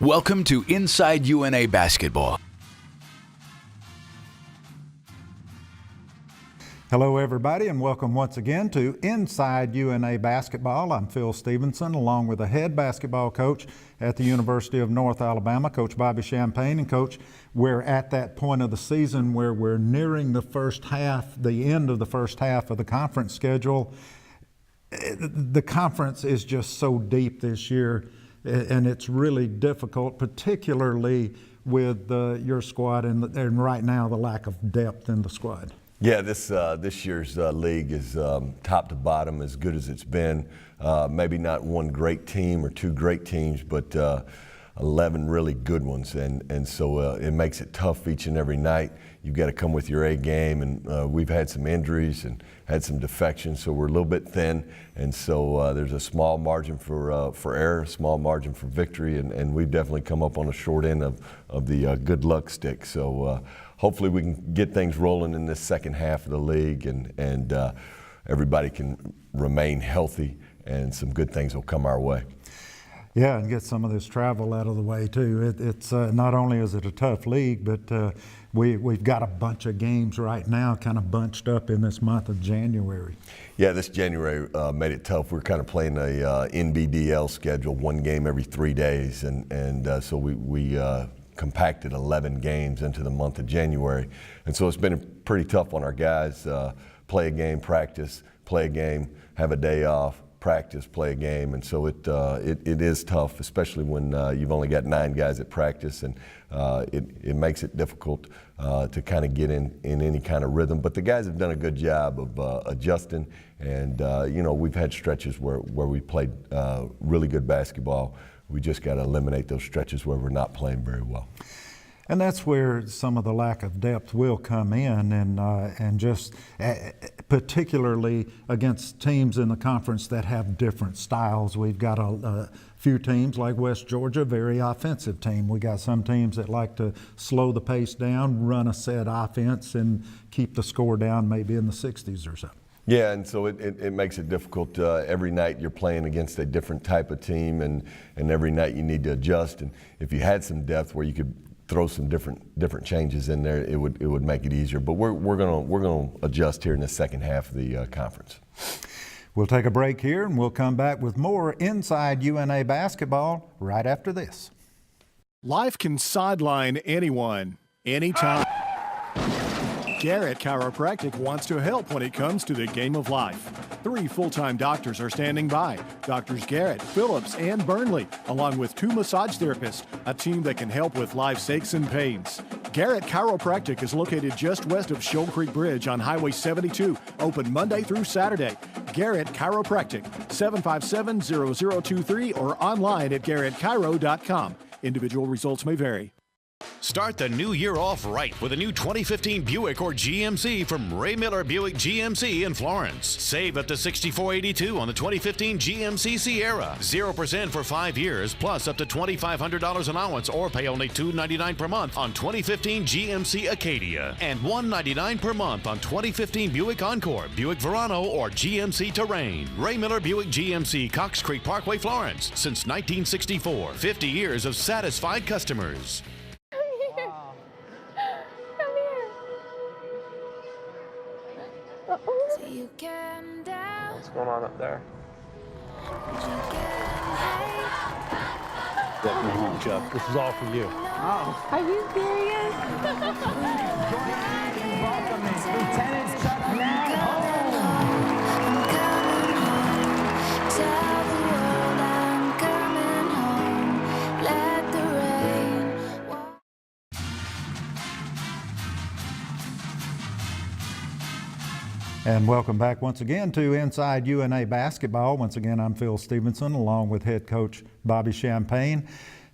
Welcome to Inside UNA Basketball. Hello everybody, and welcome once again to Inside UNA Basketball. I'm Phil Stevenson, along with the head basketball coach at the University of North Alabama, Coach Bobby Champagne. And Coach, we're at that point of the season where we're nearing the first half, the end of the first half of the conference schedule. The conference is just so deep this year, and it's really difficult, particularly with your squad and right now the lack of depth in the squad. Yeah, this year's league is top to bottom as good as it's been. Maybe not one great team or two great teams, but 11 really good ones, and so it makes it tough each and every night. You've got to come with your A game, and we've had some injuries and had some defections, so we're a little bit thin, and so there's a small margin for error, a small margin for victory, and we've definitely come up on the short end of the good luck stick. So hopefully we can get things rolling in this second half of the league, and everybody can remain healthy, and some good things will come our way. Yeah, and get some of this travel out of the way too. It's not only is it a tough league, but we've got a bunch of games right now kind of bunched up in this month of January. Yeah, this January made it tough. We're kind of playing a NBDL schedule, one game every 3 days, and so we compacted 11 games into the month of January. And so it's been pretty tough on our guys. Play a game, practice, play a game, have a day off, practice, play a game, and so it is tough, especially when you've only got 9 guys at practice, and it makes it difficult to kind of get in any kind of rhythm. But the guys have done a good job of adjusting, and we've had stretches where we played really good basketball. We just got to eliminate those stretches where we're not playing very well. And that's where some of the lack of depth will come in, and just particularly against teams in the conference that have different styles. We've got a few teams like West Georgia, very offensive team. We got some teams that like to slow the pace down, run a set offense, and keep the score down maybe in the 60s or so. Yeah, and so it makes it difficult. Every night you're playing against a different type of team, and every night you need to adjust. And if you had some depth where you could throw some different changes in there, it would make it easier. But we're gonna adjust here in the second half of the conference. We'll take a break here, and we'll come back with more Inside UNA Basketball right after this. Life can sideline anyone, anytime. Garrett Chiropractic wants to help when it comes to the game of life. 3 full-time doctors are standing by. Doctors Garrett, Phillips, and Burnley, along with 2 massage therapists, a team that can help with life's aches and pains. Garrett Chiropractic is located just west of Shoal Creek Bridge on Highway 72, open Monday through Saturday. Garrett Chiropractic, 757-0023 or online at garrettchiro.com. Individual results may vary. Start the new year off right with a new 2015 Buick or GMC from Ray Miller Buick GMC in Florence. Save up to $6,482 on the 2015 GMC Sierra. 0% for 5 years, plus up to $2,500 allowance, or pay only $299 per month on 2015 GMC Acadia and $199 per month on 2015 Buick Encore, Buick Verano, or GMC Terrain. Ray Miller Buick GMC, Cox Creek Parkway, Florence. Since 1964. 50 years of satisfied customers. What's going on up there? Welcome home, Chuck. This is all for you. Oh. Are you serious? Lieutenant Chuck Nat. And welcome back once again to Inside UNA Basketball. Once again, I'm Phil Stevenson, along with head coach Bobby Champagne.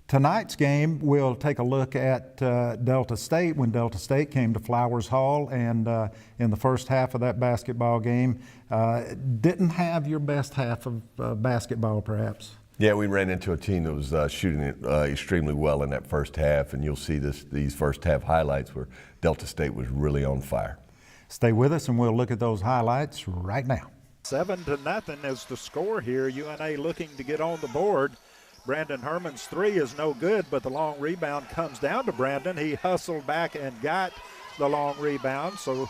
Tonight's game, we'll take a look at Delta State, when Delta State came to Flowers Hall, and in the first half of that basketball game, didn't have your best half of basketball, perhaps. Yeah, we ran into a team that was shooting it extremely well in that first half, and you'll see these first half highlights where Delta State was really on fire. Stay with us, and we'll look at those highlights right now. 7-0 is the score here. UNA looking to get on the board. Brandon Herman's three is no good, but the long rebound comes down to Brandon. He hustled back and got the long rebound, so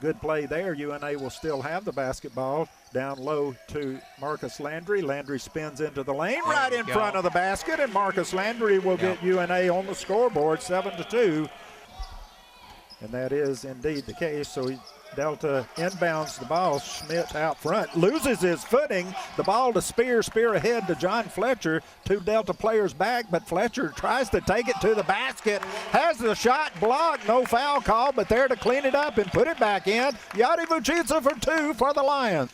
good play there. UNA will still have the basketball. Down low to Marcus Landry. Landry spins into the lane right in front of the basket, and Marcus Landry will get UNA on the scoreboard, 7-2. And that is indeed the case. So Delta inbounds the ball. Schmidt out front, loses his footing. The ball to Spear. Spear ahead to John Fletcher. Two Delta players back, but Fletcher tries to take it to the basket. Has the shot blocked. No foul call, but there to clean it up and put it back in. Yadi Vucica for two for the Lions.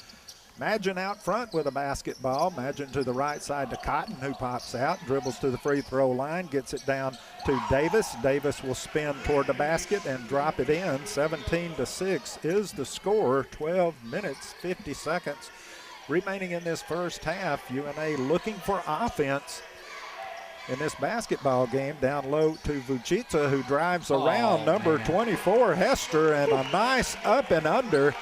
Magin out front with a basketball. Magin to the right side to Cotton, who pops out, dribbles to the free throw line, gets it down to Davis. Davis will spin toward the basket and drop it in. 17-6 is the score. 12 minutes, 50 seconds remaining in this first half. UNA looking for offense in this basketball game. Down low to Vucica, who drives around number 24, Hester, and a nice up and under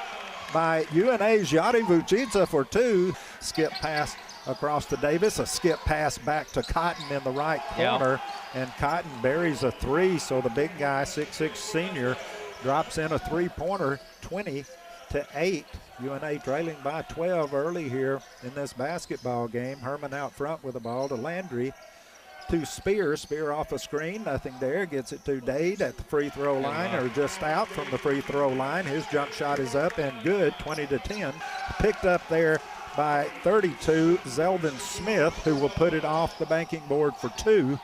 by UNA's Yadi Vucica for two. Skip pass across to Davis, a skip pass back to Cotton in the right corner, and Cotton buries a three, so the big guy, 6'6" senior, drops in a three-pointer, 20-8. UNA trailing by 12 early here in this basketball game. Herman out front with the ball to Landry. To Spear. Spear off a screen, nothing there. Gets it to Dade at the free throw line, or just out from the free throw line. His jump shot is up and good, 20-10. Picked up there by 32, Zeldin Smith, who will put it off the banking board for two.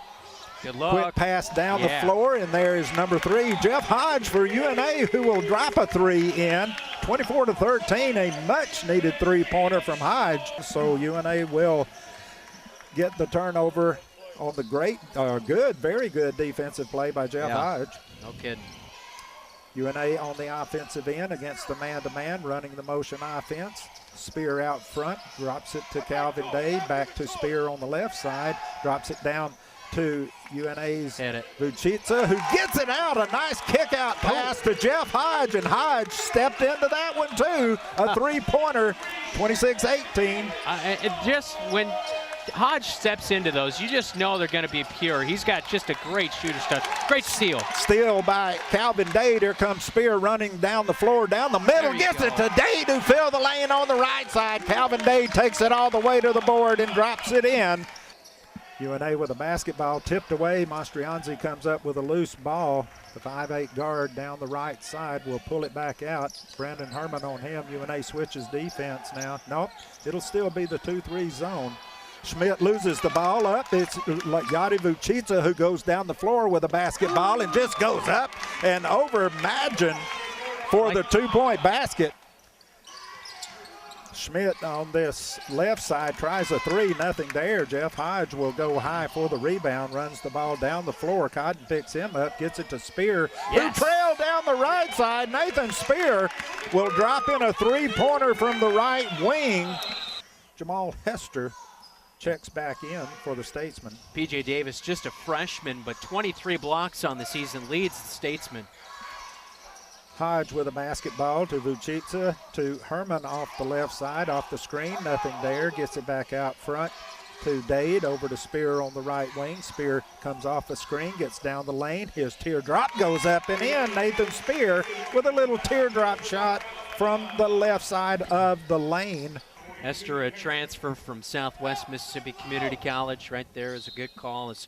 Good luck. Quick pass down the floor, and there is number 3, Jeff Hodge for UNA, who will drop a three in. 24-13, a much-needed three-pointer from Hodge. So UNA will get the turnover on the very good defensive play by Jeff Hodge. No kidding. UNA on the offensive end against the man-to-man, running the motion offense. Spear out front, drops it to Calvin Dade, back to Spear on the left side, drops it down to UNA's Vucica, who gets it out. A nice kick-out pass to Jeff Hodge, and Hodge stepped into that one too. A three-pointer, 26-18. Just when Hodge steps into those, you just know they're going to be pure. He's got just a great shooter's touch. Great steal. Steal by Calvin Dade. Here comes Spear running down the floor, down the middle, gets it to Dade, who filled the lane on the right side. Calvin Dade takes it all the way to the board and drops it in. UNA with a basketball tipped away. Mastrianzi comes up with a loose ball. The 5'8" guard down the right side will pull it back out. Brandon Herman on him. UNA switches defense now. Nope, it'll still be the 2-3 zone. Schmidt loses the ball up. It's Yadi Vucica who goes down the floor with a basketball and just goes up and over Magin for the two-point basket. Schmidt on this left side tries a three, nothing there. Jeff Hodge will go high for the rebound, runs the ball down the floor. Cotton picks him up, gets it to Spear, who trailed down the right side. Nathan Spear will drop in a three-pointer from the right wing. Jamal Hester checks back in for the Statesman. P.J. Davis, just a freshman, but 23 blocks on the season, leads the Statesman. Hodge with a basketball to Vucica, to Herman off the left side, off the screen, nothing there. Gets it back out front to Dade, over to Spear on the right wing. Spear comes off the screen, gets down the lane. His teardrop goes up and in. Nathan Spear with a little teardrop shot from the left side of the lane. Hester, a transfer from Southwest Mississippi Community College, right there is a good call. As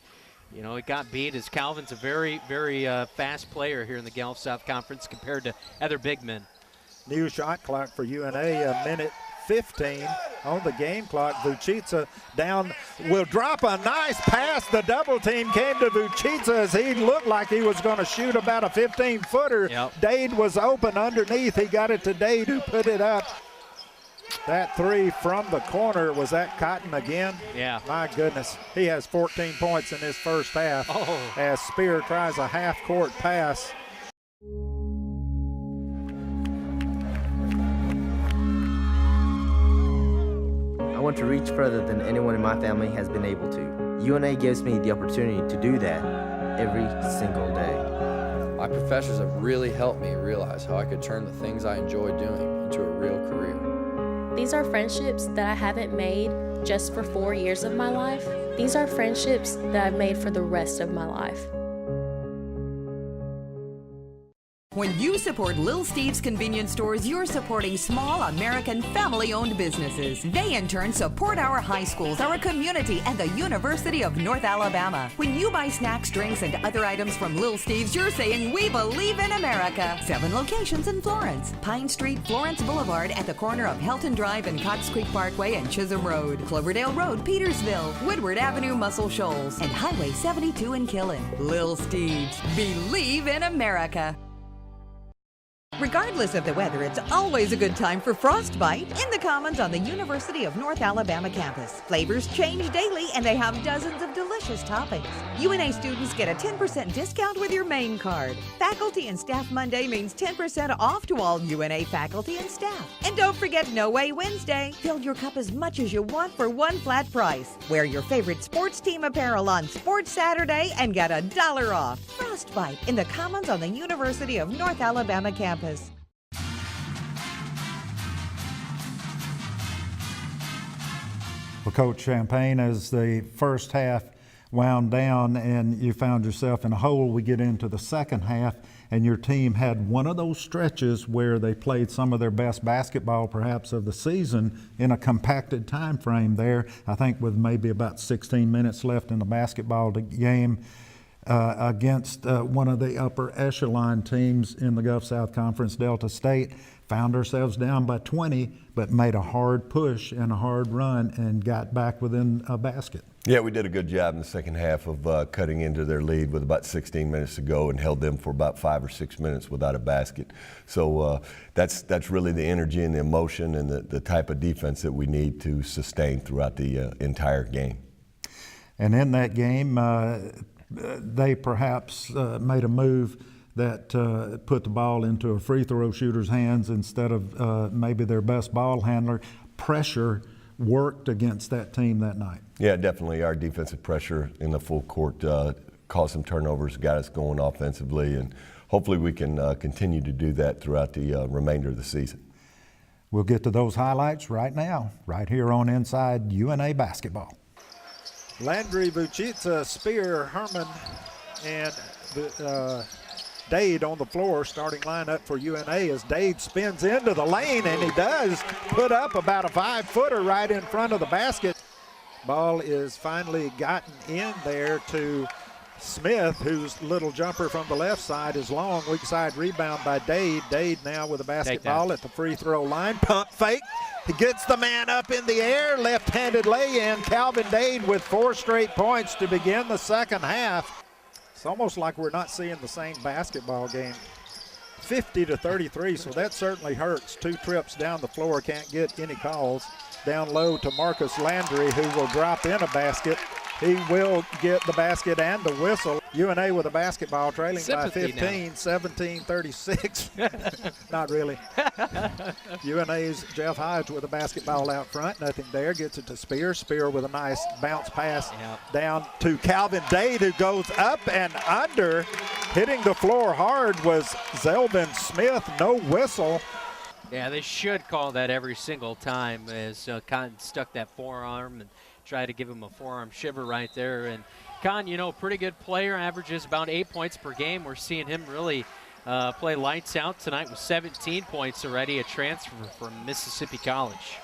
you know, it got beat as Calvin's a very, very fast player here in the Gulf South Conference compared to other big men. New shot clock for UNA, a minute 15 on the game clock. Vucica down, will drop a nice pass. The double team came to Vucica as he looked like he was going to shoot about a 15-footer. Dade was open underneath. He got it to Dade, who put it up. That three from the corner, was that Cotton again? Yeah. My goodness. He has 14 points in his first half as Spear tries a half-court pass. I want to reach further than anyone in my family has been able to. UNA gives me the opportunity to do that every single day. My professors have really helped me realize how I could turn the things I enjoy doing into a real career. These are friendships that I haven't made just for 4 years of my life, These are friendships that I've made for the rest of my life. When you support Little Steve's Convenience Stores, you're supporting small American family-owned businesses. They, in turn, support our high schools, our community, and the University of North Alabama. When you buy snacks, drinks, and other items from Little Steve's, you're saying, we believe in America. 7 locations in Florence. Pine Street, Florence Boulevard, at the corner of Helton Drive and Cox Creek Parkway and Chisholm Road. Cloverdale Road, Petersville. Woodward Avenue, Muscle Shoals. And Highway 72 in Killen. Little Steve's. Believe in America. Regardless of the weather, it's always a good time for Frostbite in the Commons on the University of North Alabama campus. Flavors change daily, and they have dozens of delicious toppings. UNA students get a 10% discount with your main card. Faculty and Staff Monday means 10% off to all UNA faculty and staff. And don't forget No Way Wednesday. Fill your cup as much as you want for one flat price. Wear your favorite sports team apparel on Sports Saturday and get $1 off. Frostbite in the Commons on the University of North Alabama campus. Well, Coach Champagne, as the first half wound down and you found yourself in a hole, we get into the second half and your team had one of those stretches where they played some of their best basketball perhaps of the season in a compacted time frame there, I think with maybe about 16 minutes left in the basketball game against one of the upper echelon teams in the Gulf South Conference, Delta State. Found ourselves down by 20, but made a hard push and a hard run and got back within a basket. Yeah, we did a good job in the second half of cutting into their lead with about 16 minutes to go and held them for about 5 or 6 minutes without a basket. So that's really the energy and the emotion and the type of defense that we need to sustain throughout the entire game. And in that game, they perhaps made a move that put the ball into a free throw shooter's hands instead of maybe their best ball handler. Pressure worked against that team that night. Yeah, definitely. Our defensive pressure in the full court caused some turnovers, got us going offensively, and hopefully we can continue to do that throughout the remainder of the season. We'll get to those highlights right now, right here on Inside UNA Basketball. Landry, Vucica, Spear, Herman, and Dade on the floor, starting lineup for UNA as Dade spins into the lane, and he does put up about a 5-footer right in front of the basket. Ball is finally gotten in there to Smith, whose little jumper from the left side is long. Weak side rebound by Dade. Dade now with a basketball at the free throw line. Pump fake. He gets the man up in the air. Left-handed lay-in. Calvin Dade with 4 straight points to begin the second half. It's almost like we're not seeing the same basketball game. 50-33, so that certainly hurts. 2 trips down the floor, can't get any calls. Down low to Marcus Landry, who will drop in a basket. He will get the basket and the whistle. UNA with a basketball, trailing by 15, 17-36. Not really. UNA's Jeff Hodge with a basketball out front. Nothing there. Gets it to Spear. Spear with a nice bounce pass down to Calvin Dade, who goes up and under. Hitting the floor hard was Zelvin Smith. No whistle. Yeah, they should call that every single time as Cotton stuck that forearm and tried to give him a forearm shiver right there. And Cotton, you know, pretty good player, averages about 8 points per game. We're seeing him really play lights out tonight with 17 points already, a transfer from Mississippi College.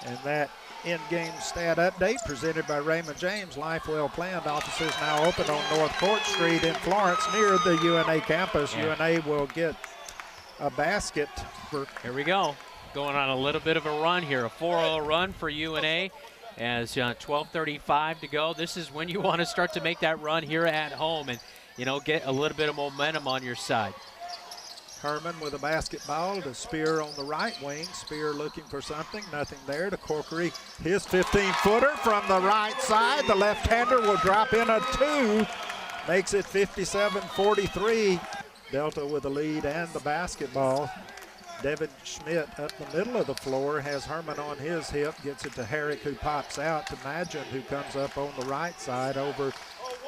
And that in-game stat update presented by Raymond James. Life well planned. Offices now open on North Court Street in Florence near the UNA campus. UNA will get a basket. Here we go. Going on a little bit of a run here, a 4-0 run for UNA as 12:35 to go. This is when you want to start to make that run here at home and, you know, get a little bit of momentum on your side. Herman with a basketball to Spear on the right wing. Spear looking for something, nothing there to Corkery. His 15-footer from the right side. The left-hander will drop in a 2. Makes it 57-43. Delta with the lead and the basketball. Devin Schmidt up the middle of the floor, has Herman on his hip, gets it to Herrick, who pops out to Magin, who comes up on the right side over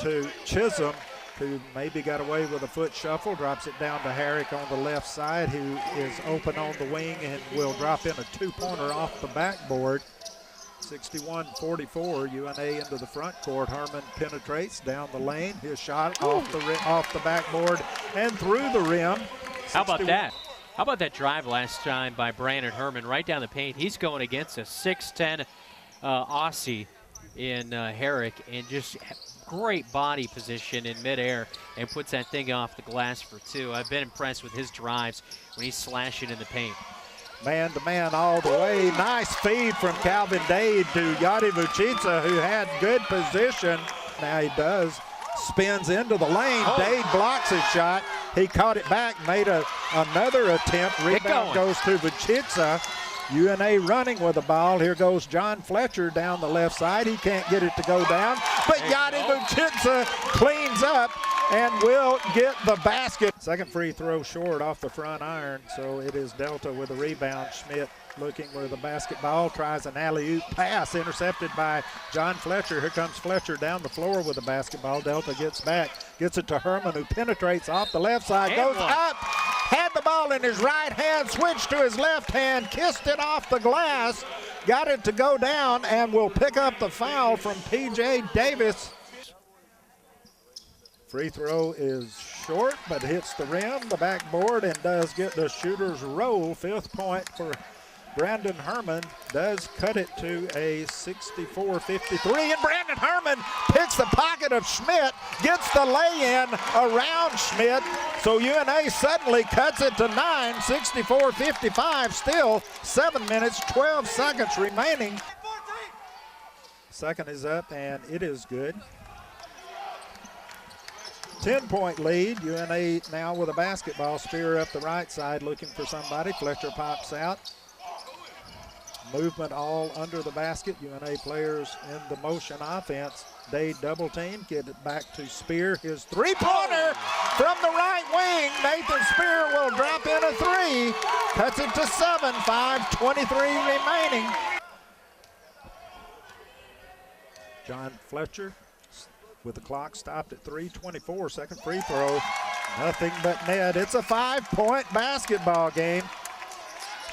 to Chisholm, who maybe got away with a foot shuffle, drops it down to Herrick on the left side, who is open on the wing and will drop in a 2-pointer off the backboard. 61-44, UNA into the front court. Herman penetrates down the lane. His shot off the backboard and through the rim. How about that? How about that drive last time by Brandon Herman right down the paint? He's going against a 6'10 Aussie in Herrick, and just great body position in midair and puts that thing off the glass for two. I've been impressed with his drives when he's slashing in the paint. Man-to-man all the way. Nice feed from Calvin Dade to Yadi Vucica, who had good position. Now he does. Spins into the lane. Dade blocks his shot. He caught it back, made another attempt. Rebound goes to Vucica. UNA running with the ball. Here goes John Fletcher down the left side. He can't get it to go down, but Yadi Vucica cleans up and will get the basket. Second free throw short off the front iron, so it is Delta with the rebound. Schmidt looking where the basketball, tries an alley-oop pass, intercepted by John Fletcher. Here comes Fletcher down the floor with the basketball. Delta gets back, gets it to Herman, who penetrates off the left side, goes up, had the ball in his right hand, switched to his left hand, kissed it off the glass, got it to go down, and will pick up the foul from P.J. Davis. Free throw is short, but hits the rim, the backboard, and does get the shooter's roll. 5th point for Brandon Herman, does cut it to a 64-53, and Brandon Herman picks the pocket of Schmidt, gets the lay-in around Schmidt, so UNA suddenly cuts it to 9, 64-55, still 7 minutes, 12 seconds remaining. Second is up, and it is good. 10-point lead. UNA now with a basketball. Spear up the right side looking for somebody. Fletcher pops out. Movement all under the basket. UNA players in the motion offense. Dade double team. Get it back to Spear. His three-pointer from the right wing. Nathan Spear will drop in a three. Cuts it to 7. 5:23 remaining. John Fletcher with the clock stopped at 3:24. Second free throw. Nothing but net. It's a 5-point basketball game.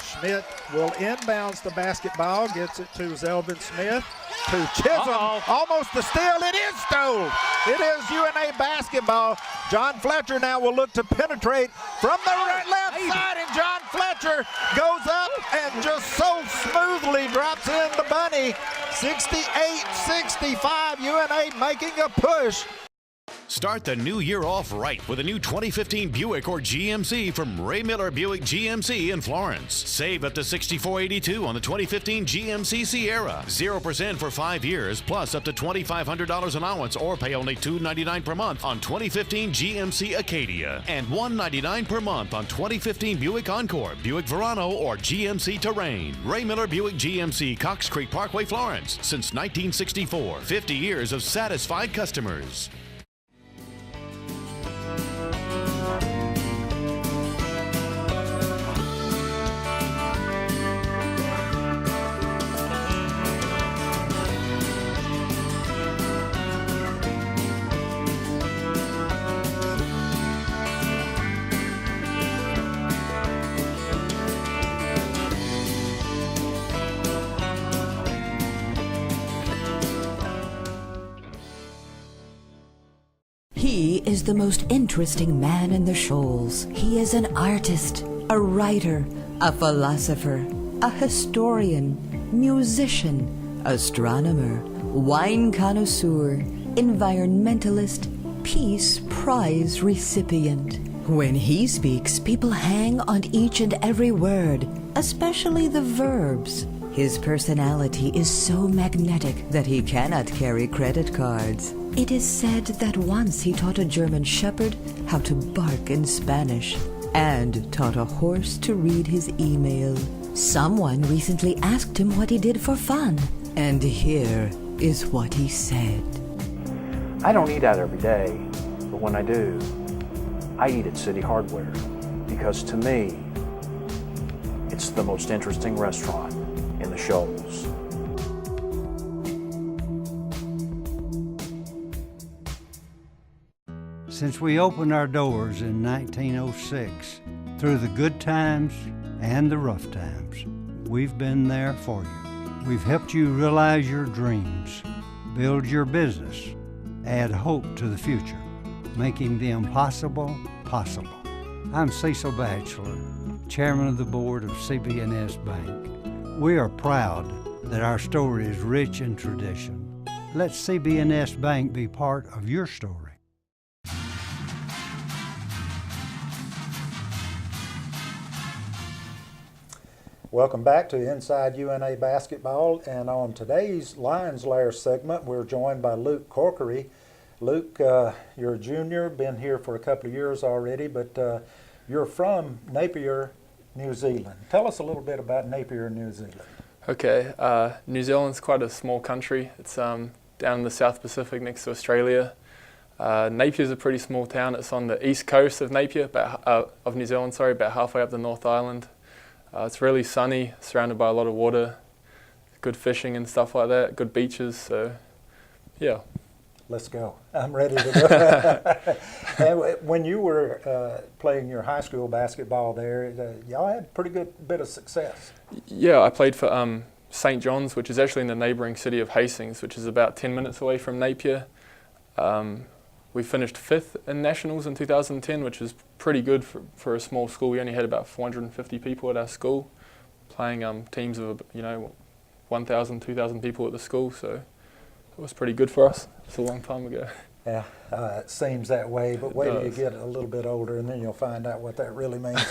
Schmidt will inbounds the basketball, gets it to Zelvin Smith, to Chisholm, almost a steal. It is stole. It is UNA basketball. John Fletcher now will look to penetrate from the left side, and John Fletcher goes up and just so smoothly drops in the bunny. 68-65, UNA making a push. Start the new year off right with a new 2015 Buick or GMC from Ray Miller Buick GMC in Florence. Save up to $64.82 on the 2015 GMC Sierra. 0% for 5 years, plus up to $2,500 allowance, or pay only $299 per month on 2015 GMC Acadia and $199 per month on 2015 Buick Encore, Buick Verano, or GMC Terrain. Ray Miller Buick GMC, Cox Creek Parkway, Florence. Since 1964. 50 years of satisfied customers. He is the most interesting man in the Shoals. He is an artist, a writer, a philosopher, a historian, musician, astronomer, wine connoisseur, environmentalist, Peace Prize recipient. When he speaks, people hang on each and every word, especially the verbs. His personality is so magnetic that he cannot carry credit cards. It is said that once he taught a German shepherd how to bark in Spanish and taught a horse to read his email. Someone recently asked him what he did for fun, and here is what he said. I don't eat out every day, but when I do, I eat at City Hardware because to me, it's the most interesting restaurant in the Shoals. Since we opened our doors in 1906, through the good times and the rough times, we've been there for you. We've helped you realize your dreams, build your business, add hope to the future, making the impossible possible. I'm Cecil Batchelor, Chairman of the Board of CB&S Bank. We are proud that our story is rich in tradition. Let CB&S Bank be part of your story. Welcome back to Inside UNA Basketball, and on today's Lions Lair segment, we're joined by Luke Corkery. Luke, you're a junior, been here for a couple of years already, but you're from Napier, New Zealand. Tell us a little bit about Napier, New Zealand. Okay, New Zealand's quite a small country. It's down in the South Pacific next to Australia. Napier's a pretty small town. It's on the east coast of Napier, of New Zealand, about halfway up the North Island. It's really sunny, surrounded by a lot of water, good fishing and stuff like that, good beaches, so yeah. Let's go. I'm ready to go. And when you were playing your high school basketball there, y'all had a pretty good bit of success. Yeah, I played for St. John's, which is actually in the neighbouring city of Hastings, which is about 10 minutes away from Napier. We finished 5th in Nationals in 2010, which is pretty good for a small school. We only had about 450 people at our school, playing teams of 1,000, 2,000 people at the school, so it was pretty good for us. It's a long time ago. Yeah, it seems that way, but wait till you get a little bit older and then you'll find out what that really means.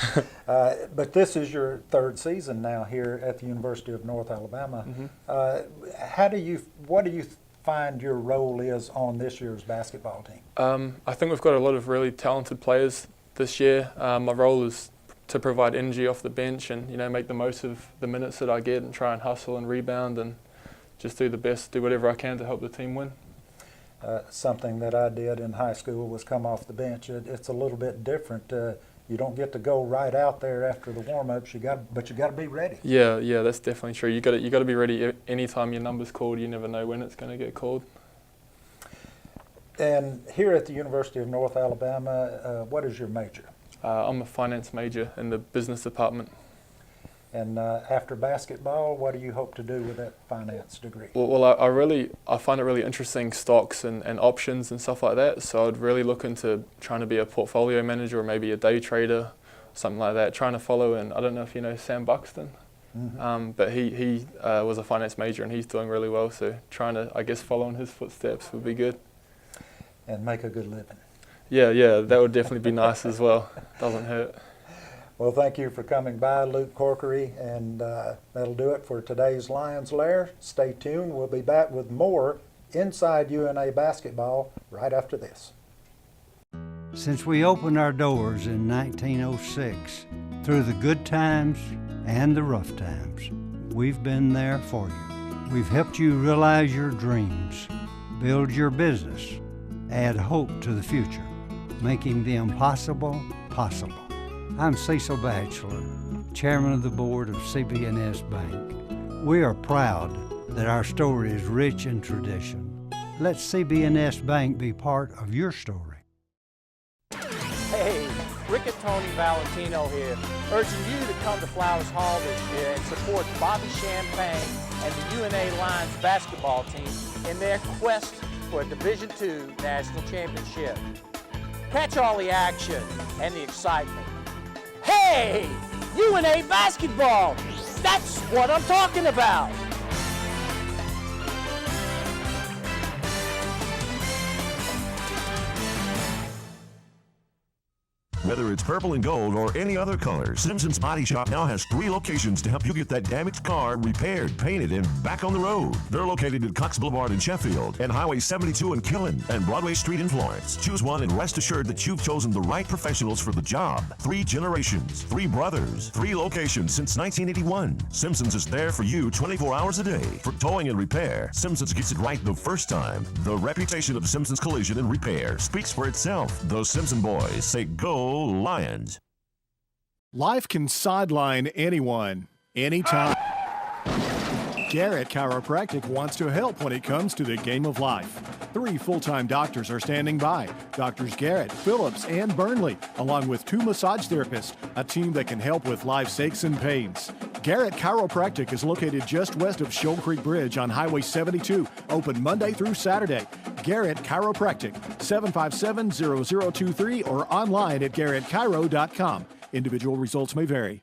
But this is your 3rd season now here at the University of North Alabama. Mm-hmm. What do you find your role is on this year's basketball team? I think we've got a lot of really talented players this year. My role is to provide energy off the bench and make the most of the minutes that I get and try and hustle and rebound and just do whatever I can to help the team win. Something that I did in high school was come off the bench. It's a little bit different. You don't get to go right out there after the warm-ups. But you got to be ready. Yeah, that's definitely true. You got to be ready anytime your number's called. You never know when it's going to get called. And here at the University of North Alabama, what is your major? I'm a finance major in the business department. And after basketball, what do you hope to do with that finance degree? Well, I find it really interesting, stocks and options and stuff like that. So I'd really look into trying to be a portfolio manager or maybe a day trader, something like that. Trying to follow in, I don't know if you know Sam Buxton, but he was a finance major and he's doing really well. So trying to, I guess, follow in his footsteps would be good. And make a good living. Yeah, that would definitely be nice as well. Doesn't hurt. Well, thank you for coming by, Luke Corkery, and that'll do it for today's Lions Lair. Stay tuned. We'll be back with more Inside UNA Basketball right after this. Since we opened our doors in 1906, through the good times and the rough times, we've been there for you. We've helped you realize your dreams, build your business, add hope to the future, making the impossible possible. I'm Cecil Batchelor, Chairman of the Board of CB&S Bank. We are proud that our story is rich in tradition. Let CB&S Bank be part of your story. Hey, Rick and Tony Valentino here, urging you to come to Flowers Hall this year and support Bobby Champagne and the UNA Lions basketball team in their quest for a Division II national championship. Catch all the action and the excitement. Hey, UNA basketball! That's what I'm talking about! Whether it's purple and gold or any other color, Simpson's Body Shop now has 3 locations to help you get that damaged car repaired, painted, and back on the road. They're located at Cox Boulevard in Sheffield and Highway 72 in Killen and Broadway Street in Florence. Choose one and rest assured that you've chosen the right professionals for the job. 3 generations, 3 brothers, 3 locations since 1981. Simpson's is there for you 24 hours a day. For towing and repair, Simpson's gets it right the first time. The reputation of Simpson's Collision and Repair speaks for itself. Those Simpson boys say go Lions. Life can sideline anyone, anytime. Garrett Chiropractic wants to help when it comes to the game of life. 3 full-time doctors are standing by. Doctors Garrett, Phillips, and Burnley, along with 2 massage therapists, a team that can help with life's aches and pains. Garrett Chiropractic is located just west of Shoal Creek Bridge on Highway 72, open Monday through Saturday. Garrett Chiropractic, 757-0023 or online at garrettchiro.com. Individual results may vary.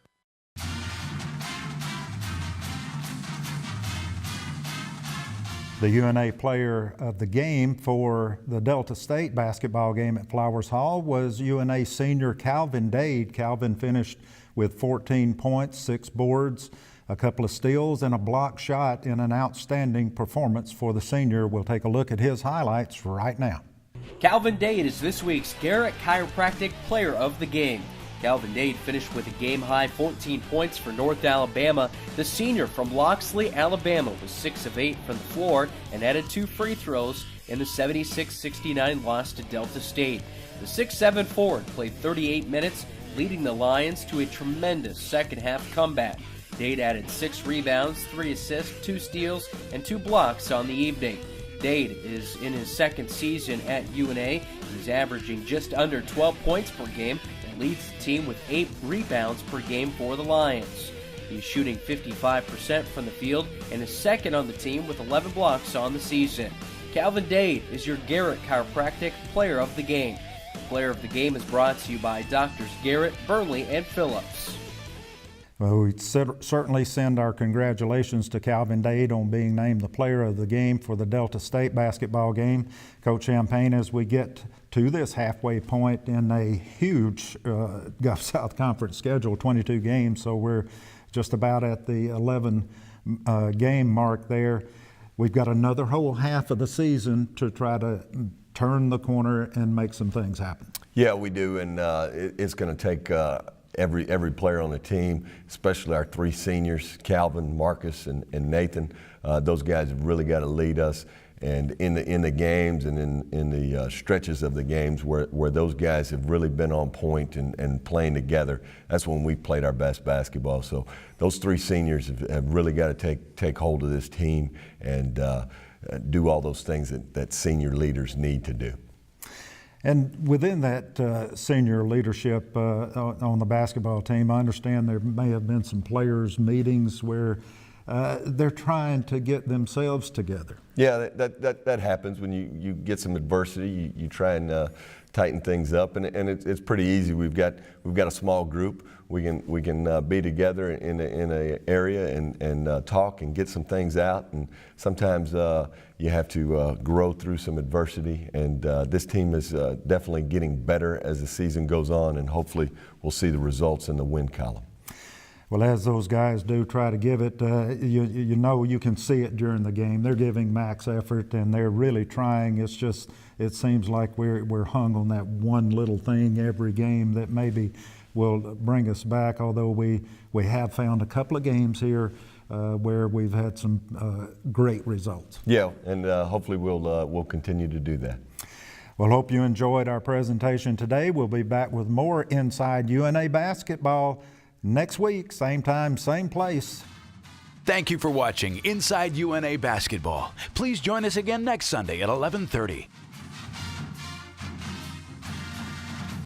The UNA player of the game for the Delta State basketball game at Flowers Hall was UNA senior Calvin Dade. Calvin finished with 14 points, 6 boards, a couple of steals, and a block shot in an outstanding performance for the senior. We'll take a look at his highlights right now. Calvin Dade is this week's Garrett Chiropractic Player of the Game. Calvin Dade finished with a game-high 14 points for North Alabama. The senior from Loxley, Alabama was 6 of 8 from the floor and added 2 free throws in the 76-69 loss to Delta State. The 6'7" forward played 38 minutes, leading the Lions to a tremendous second-half comeback. Dade added 6 rebounds, 3 assists, 2 steals, and 2 blocks on the evening. Dade is in his second season at UNA. He's averaging just under 12 points per game and leads the team with 8 rebounds per game for the Lions. He's shooting 55% from the field and is second on the team with 11 blocks on the season. Calvin Dade is your Garrett Chiropractic Player of the Game. Player of the Game is brought to you by Doctors Garrett, Burnley, and Phillips. Well, we certainly send our congratulations to Calvin Dade on being named the player of the game for the Delta State basketball game. Coach Champagne, as we get to this halfway point in a huge Gulf South Conference schedule, 22 games, so we're just about at the 11 game mark there. We've got another whole half of the season to try to turn the corner and make some things happen. Yeah, we do, and it's going to take every player on the team, especially our 3 seniors, Calvin, Marcus, and Nathan. Those guys have really got to lead us. And in the games and in the stretches of the games where those guys have really been on point and playing together, that's when we played our best basketball. So those 3 seniors have really got to take hold of this team and do all those things that senior leaders need to do. And within that senior leadership on the basketball team, I understand there may have been some players' meetings where they're trying to get themselves together. Yeah, that happens when you get some adversity. You try and tighten things up, and it's pretty easy. We've got a small group. We can be together in a area and talk and get some things out. And sometimes you have to grow through some adversity. And this team is definitely getting better as the season goes on, and hopefully we'll see the results in the win column. Well, as those guys do try to give it, you know you can see it during the game. They're giving max effort, and they're really trying. It's just, it seems like we're hung on that one little thing every game that maybe will bring us back, although we have found a couple of games here where we've had some great results. Yeah, and hopefully we'll continue to do that. Well, hope you enjoyed our presentation today. We'll be back with more Inside UNA Basketball next week, same time, same place. Thank you for watching Inside UNA Basketball. Please join us again next Sunday at 11:30.